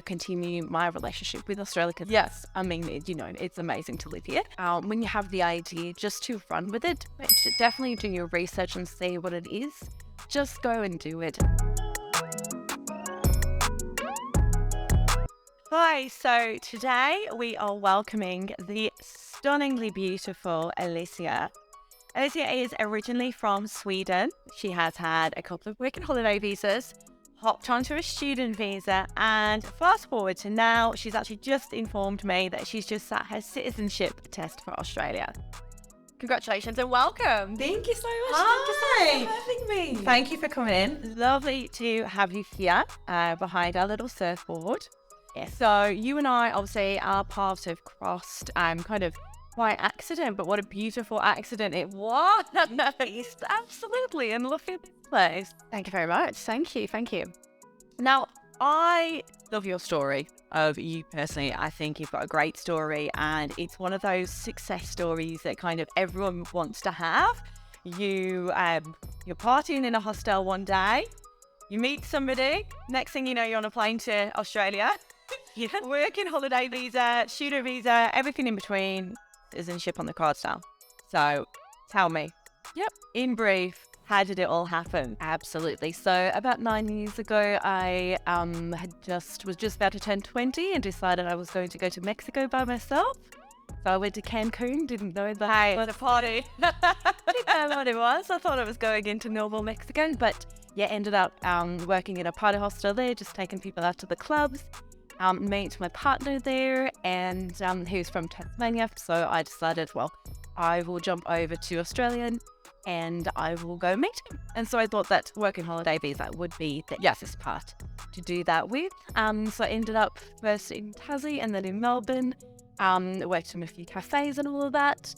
continue my relationship with Australia. Because yes, I mean, it's amazing to live here. When you have the idea, just to run with it, but definitely do your research and see what it is. Just go and do it. Hi, so today we are welcoming the stunningly beautiful Alicia. Alicia is originally from Sweden. She has had a couple of work and holiday visas, hopped onto a student visa, and fast forward to now, she's actually just informed me that she's just sat her citizenship test for Australia. Congratulations and welcome. Thank you so much. Hi. Thank you so much for having me. Thank you for coming in. Lovely to have you here behind our little surfboard. Yeah, so you and I, obviously, our paths have crossed kind of by accident, but what a beautiful accident it was. Absolutely. And look at this place. Thank you very much. Thank you. Now, I love your story of you personally. I think you've got a great story, and it's one of those success stories that kind of everyone wants to have. You're partying in a hostel one day, you meet somebody, next thing you know, you're on a plane to Australia. Yeah. Working holiday visa, student visa, everything in between, citizenship on the cards now. So tell me, in brief, how did it all happen? Absolutely. So about 9 years ago, I was just about to turn 20 and decided I was going to go to Mexico by myself. So I went to Cancun, didn't know the party. Didn't know what it was. I thought I was going into normal Mexico, but ended up working in a party hostel there, just taking people out to the clubs. Met my partner there, and he was from Tasmania, so I decided, I will jump over to Australia and I will go meet him. And so I thought that working holiday visa would be the easiest part to do that with. So I ended up first in Tassie and then in Melbourne, worked in a few cafes and all of that,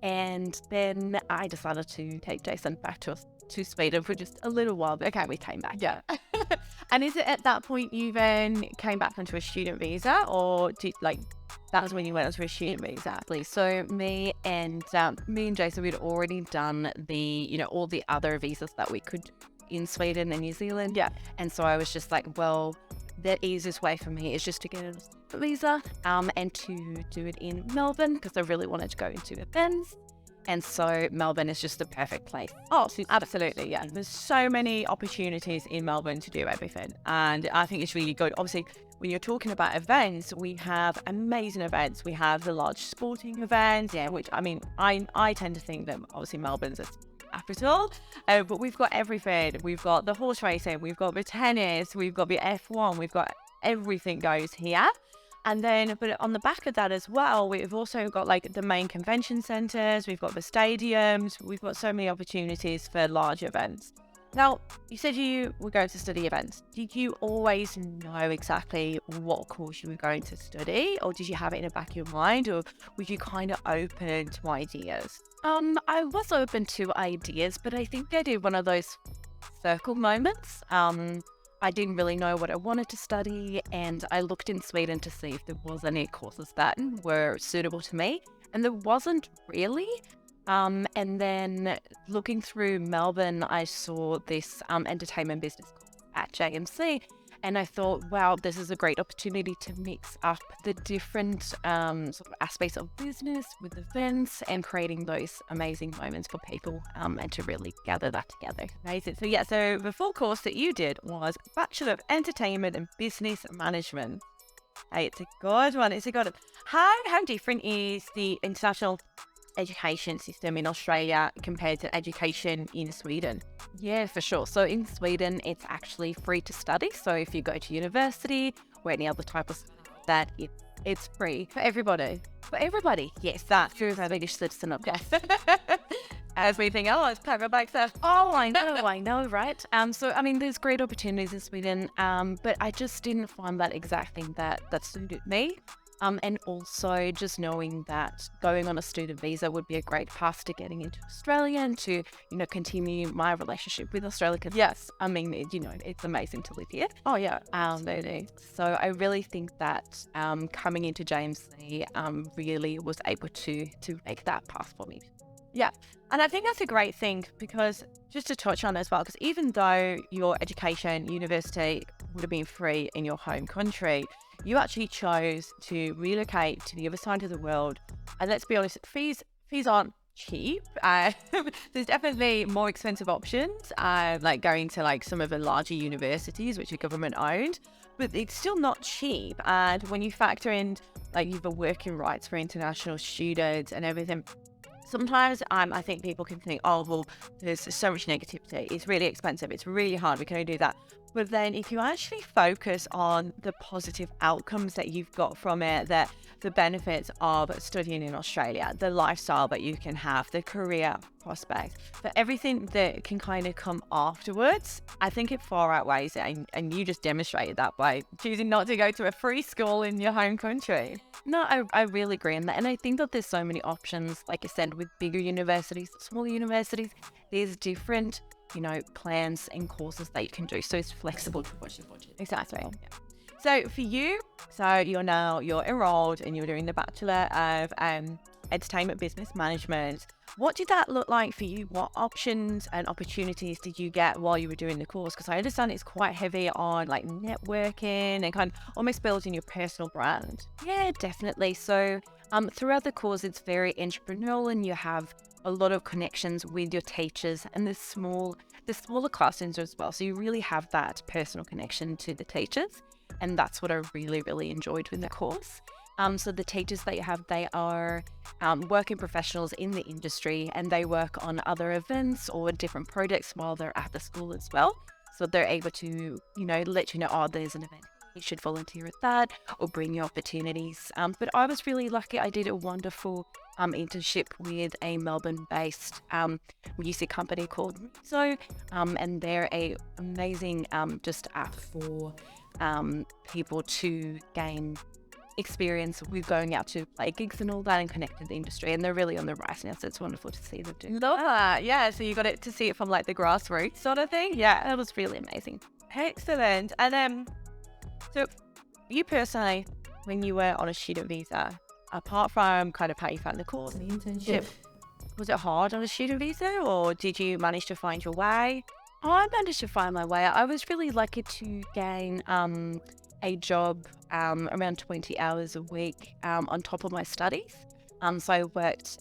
and then I decided to take Jason back to Sweden for just a little while, but we came back. Yeah. And is it at that point you then came back onto a student visa, or that was when you went onto a student visa? Exactly. So me and Jason, we'd already done the, all the other visas that we could do in Sweden and New Zealand. Yeah. And so I was just like, the easiest way for me is just to get a visa and to do it in Melbourne, because I really wanted to go into events. And so Melbourne is just the perfect place. Oh, absolutely, yeah. There's so many opportunities in Melbourne to do everything. And I think it's really good. Obviously, when you're talking about events, we have amazing events. We have the large sporting events, which, I mean, I tend to think that obviously Melbourne's a capital, but we've got everything. We've got the horse racing, we've got the tennis, we've got the F1, we've got everything goes here. And then, but on the back of that as well, we've also got the main convention centres, we've got the stadiums, we've got so many opportunities for large events. Now, you said you were going to study events. Did you always know exactly what course you were going to study, or did you have it in the back of your mind, or were you kind of open to ideas? I was open to ideas, but I think I did one of those circle moments. I didn't really know what I wanted to study, and I looked in Sweden to see if there was any courses that were suitable to me, and there wasn't really. And then looking through Melbourne, I saw this entertainment business course at JMC, and I thought, wow, this is a great opportunity to mix up the different sort of aspects of business with events and creating those amazing moments for people and to really gather that together. Amazing. So the full course that you did was Bachelor of Entertainment and Business Management. Hey, it's a good one. How different is the international education system in Australia compared to education in Sweden? Yeah, for sure. So in Sweden, it's actually free to study. So if you go to university or any other type of that, it's free For everybody? for everybody. Yes, that's true. I'm a Swedish citizen, of course. As we think, pack my bags up. Oh, I know, right? So I mean, there's great opportunities in Sweden, but I just didn't find that exactly that suited me. And also just knowing that going on a student visa would be a great path to getting into Australia and to, continue my relationship with Australia. Because yes, I mean, it's amazing to live here. Oh yeah, absolutely. So I really think that coming into JMC really was able to make that path for me. Yeah, and I think that's a great thing, because just to touch on as well, because even though your education, university, would have been free in your home country, you actually chose to relocate to the other side of the world. And let's be honest, fees aren't cheap. There's definitely more expensive options, like going to like some of the larger universities, which are government owned, but it's still not cheap. And when you factor in like you've got working rights for international students and everything, sometimes I think people can think, oh, well, there's so much negativity. It's really expensive. It's really hard. We can only do that. But then if you actually focus on the positive outcomes that you've got from it, that the benefits of studying in Australia, the lifestyle that you can have, the career prospects, but everything that can kind of come afterwards, I think it far outweighs it. And you just demonstrated that by choosing not to go to a free school in your home country. No, I really agree on that. And I think that there's so many options, like I said, with bigger universities, smaller universities, there's different, plans and courses that you can do. So it's flexible to what your budget. Exactly. Yeah. So for you, you're enrolled and you're doing the Bachelor of Entertainment Business Management. What did that look like for you? What options and opportunities did you get while you were doing the course? Because I understand it's quite heavy on like networking and kind of almost building your personal brand. Yeah, definitely. So throughout the course, it's very entrepreneurial and you have a lot of connections with your teachers and the smaller classrooms as well. So you really have that personal connection to the teachers. And that's what I really, really enjoyed with the course. So the teachers that you have, they are working professionals in the industry and they work on other events or different projects while they're at the school as well. So they're able to, let you know, oh, there's an event. You should volunteer at that or bring you opportunities. But I was really lucky. I did a wonderful internship with a Melbourne-based music company called and they're a amazing just app for people to gain experience with going out to play gigs and all that and connect to the industry, and they're really on the rise now, so it's wonderful to see them do. Love that. Yeah, so you got to see it from like the grassroots sort of thing. Yeah, it was really amazing. Excellent. And so you personally, when you were on a student visa, apart from kind of how you found the course and the internship, was it hard on a student visa or did you manage to find your way? I managed to find my way. I was really lucky to gain a job around 20 hours a week on top of my studies. So I worked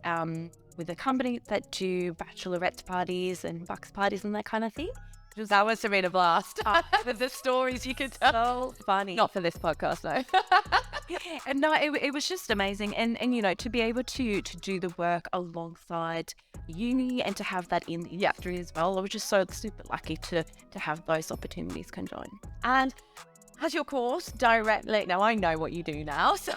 with a company that do bachelorette parties and bucks parties and that kind of thing. That was to be a blast. The stories you could tell. So funny. Not for this podcast, no. And no, it was just amazing. And to be able to do the work alongside uni and to have that in the industry as well, I was just so super lucky to have those opportunities conjoin. And has your course directly, now I know what you do now, so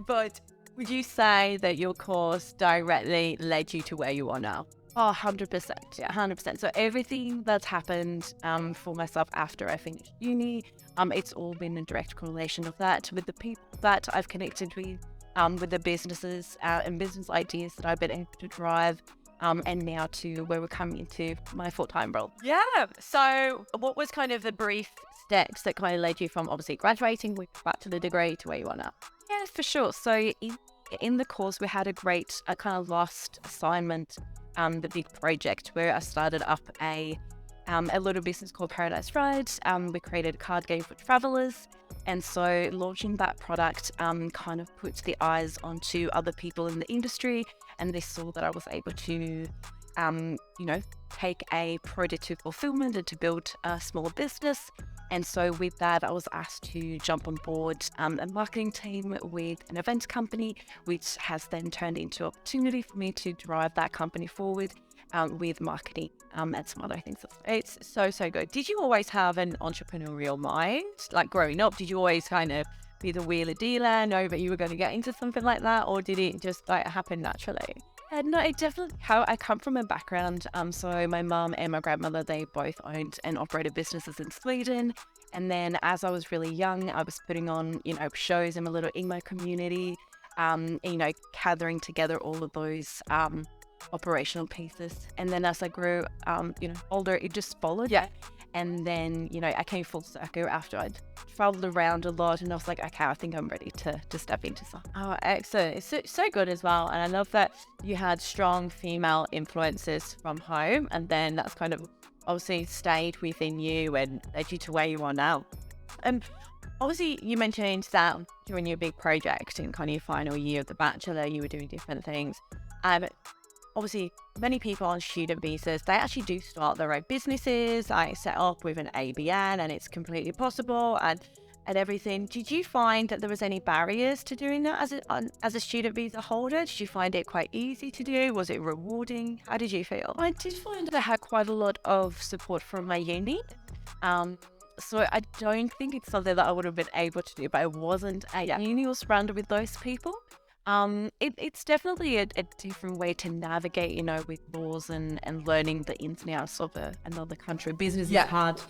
but would you say that your course directly led you to where you are now? Oh, 100%. Yeah, 100%. So everything that's happened for myself after I finished uni, it's all been in direct correlation of that with the people that I've connected with the businesses and business ideas that I've been able to drive, and now to where we're coming into my full-time role. Yeah. So what was kind of the brief steps that kind of led you from obviously graduating with a bachelor degree to where you are now? Yeah, for sure. So in the course, we had a kind of last assignment, the big project where I started up a little business called Paradise Rides. We created a card game for travelers. And so launching that product kind of puts the eyes onto other people in the industry, and they saw that I was able to, take a project to fulfillment and to build a small business. And so with that, I was asked to jump on board a marketing team with an event company, which has then turned into an opportunity for me to drive that company forward with marketing and some other things. It's so good. Did you always have an entrepreneurial mind? Like growing up, did you always kind of be the wheeler dealer, know that you were going to get into something like that, or did it just like happen naturally? No, it definitely how I come from a background. So my mum and my grandmother, they both owned and operated businesses in Sweden. And then as I was really young, I was putting on, shows in my little emo community, gathering together all of those operational pieces. And then as I grew, older, it just followed. Yeah. And then, I came full circle after I'd traveled around a lot, and I was like, okay, I think I'm ready to step into something. Oh, excellent. It's so good as well. And I love that you had strong female influences from home, and then that's kind of obviously stayed within you and led you to where you are now. And obviously you mentioned that during your big project in kind of your final year of the Bachelor, you were doing different things. Obviously, many people on student visas, they actually do start their own businesses. I set up with an ABN and it's completely possible and everything. Did you find that there was any barriers to doing that as a student visa holder? Did you find it quite easy to do? Was it rewarding? How did you feel? I did find that I had quite a lot of support from my uni. So I don't think it's something that I would have been able to do, but I wasn't at uni or surrounded with those people. It's definitely a different way to navigate, you know, with laws and learning the ins and outs of another country. Business is hard,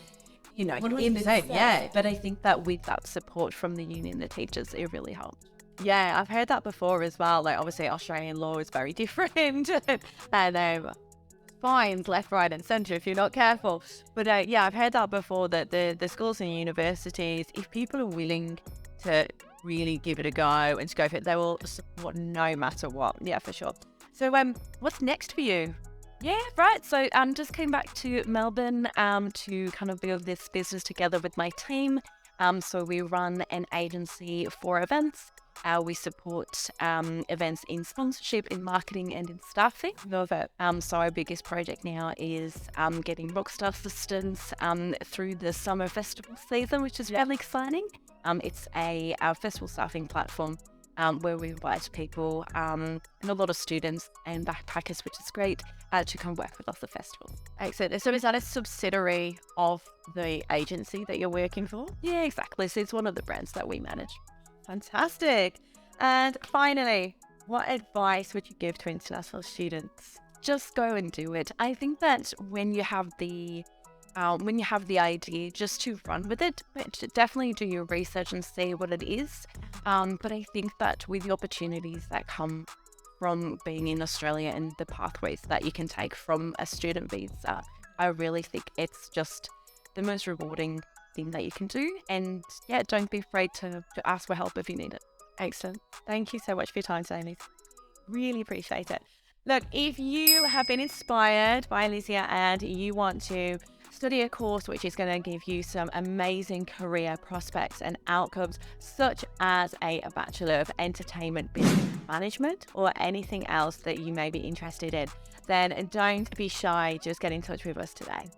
you know, yeah. But I think that with that support from the uni and the teachers, it really helped. Yeah, I've heard that before as well. Like, obviously, Australian law is very different. And fines left, right, and centre if you're not careful. But yeah, I've heard that before, that the schools and universities, if people are willing to really give it a go and to go for it, they will support no matter what. Yeah, for sure. So what's next for you? Yeah, right. So just came back to Melbourne to kind of build this business together with my team. So we run an agency for events. We support events in sponsorship, in marketing, and in staffing. Love it. So our biggest project now is getting rockstar assistants through the summer festival season, which is really exciting. It's our festival staffing platform where we invite people and a lot of students and backpackers, which is great, to come work with us at festivals. Excellent. So is that a subsidiary of the agency that you're working for? Yeah, exactly. So it's one of the brands that we manage. Fantastic. And finally, what advice would you give to international students? Just go and do it. I think that when you have the idea, just to run with it, but definitely do your research and see what it is. But I think that with the opportunities that come from being in Australia and the pathways that you can take from a student visa, I really think it's just the most rewarding thing that you can do. And yeah, don't be afraid to ask for help if you need it. Excellent. Thank you so much for your time, Amy. Really appreciate it. Look, if you have been inspired by Alicia and you want to study a course which is going to give you some amazing career prospects and outcomes, such as a Bachelor of Entertainment Business Management or anything else that you may be interested in, then don't be shy. Just get in touch with us today.